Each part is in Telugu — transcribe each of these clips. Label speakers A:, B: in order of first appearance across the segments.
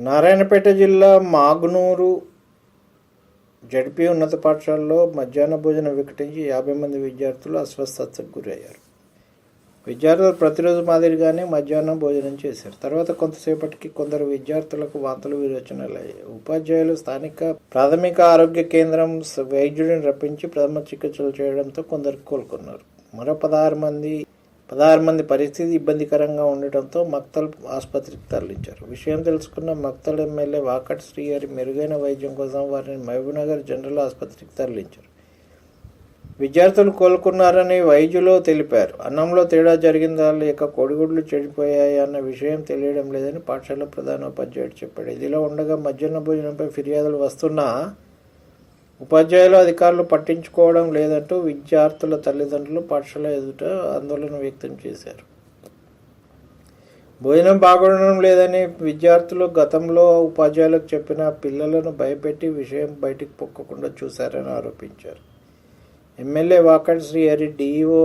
A: నారాయణపేట జిల్లా మాగునూరు జడ్పీ ఉన్నత పాఠశాలలో మధ్యాహ్న భోజనం వికటించి 50 మంది విద్యార్థులు అస్వస్థతకు గురయ్యారు. విద్యార్థులు ప్రతిరోజు మాదిరిగానే మధ్యాహ్నం భోజనం చేశారు. తర్వాత కొంతసేపటికి కొందరు విద్యార్థులకు వాంతులు విరోచనాలయ్యాయి. ఉపాధ్యాయులు స్థానిక ప్రాథమిక ఆరోగ్య కేంద్రం వైద్యుడిని రప్పించి ప్రథమ చికిత్సలు చేయడంతో కొందరు కోలుకున్నారు. మరో 16 మంది పరిస్థితి ఇబ్బందికరంగా ఉండటంతో మక్తల్ ఆసుపత్రికి తరలించారు. విషయం తెలుసుకున్న మక్తల్ ఎమ్మెల్యే వాకట్ శ్రీహరి మెరుగైన వైద్యం కోసం వారిని మహబూబ్నగర్ జనరల్ ఆసుపత్రికి తరలించారు. విద్యార్థులు కోలుకున్నారని వైద్యులు తెలిపారు. అన్నంలో తేడా జరిగిందా లేక కోడిగుడ్లు చెడిపోయాయా అన్న విషయం తెలియడం లేదని పాఠశాల ప్రధానోపాధ్యాయుడు చెప్పాడు. ఇదిలా ఉండగా మధ్యాహ్న భోజనంపై ఫిర్యాదులు వస్తున్నా ఉపాధ్యాయులు అధికారులు పట్టించుకోవడం లేదంటూ విద్యార్థుల తల్లిదండ్రులు పాఠశాల ఎదుట ఆందోళన వ్యక్తం చేశారు. భోజనం బాగుండడం లేదని విద్యార్థులు గతంలో ఉపాధ్యాయులకు చెప్పిన పిల్లలను భయపెట్టి విషయం బయటికి పొక్కకుండా చూశారని ఆరోపించారు. ఎమ్మెల్యే వాకట్ శ్రీహరి డిఈఓ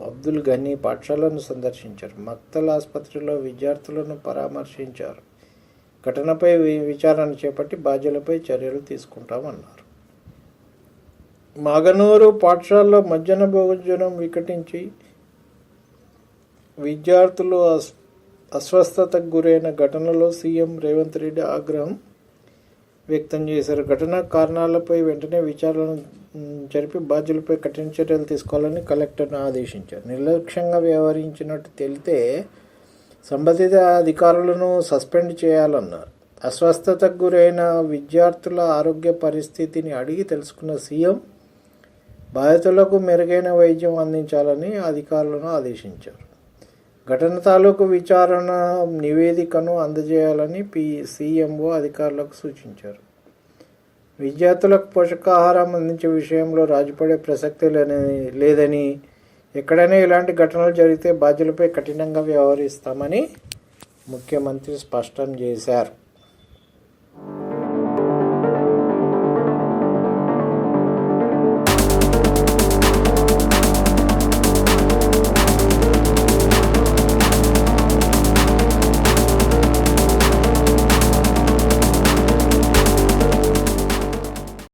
A: అబ్దుల్ గనీ పాఠశాలను సందర్శించారు. మక్తల్ ఆసుపత్రిలో విద్యార్థులను పరామర్శించారు. ఘటనపై విచారణ చేపట్టి బాధ్యులపై చర్యలు తీసుకుంటామన్నారు. మాగనూరు పాఠశాలలో మధ్యాహ్న భోజనం వికటించి విద్యార్థులు అస్వస్థతకు గురైన ఘటనలో సీఎం రేవంత్ రెడ్డి ఆగ్రహం వ్యక్తం చేశారు. ఘటన కారణాలపై వెంటనే విచారణ జరిపి బాధ్యులపై కఠిన చర్యలు తీసుకోవాలని కలెక్టర్ను ఆదేశించారు. నిర్లక్ష్యంగా వ్యవహరించినట్టు తేలితే సంబంధిత అధికారులను సస్పెండ్ చేయాలన్నారు. అస్వస్థతకు గురైన విద్యార్థుల ఆరోగ్య పరిస్థితిని అడిగి తెలుసుకున్న సీఎం బాధితులకు మెరుగైన వైద్యం అందించాలని అధికారులను ఆదేశించారు. ఘటన తాలూకు విచారణ నివేదికను అందజేయాలని సీఎంఓ అధికారులకు సూచించారు. విద్యార్థులకు పోషకాహారం అందించే విషయంలో రాజీపడే ప్రసక్తి లేదని, ఎక్కడైనా ఇలాంటి ఘటనలు జరిగితే బాధ్యులపై కఠినంగా వ్యవహరిస్తామని ముఖ్యమంత్రి స్పష్టం చేశారు.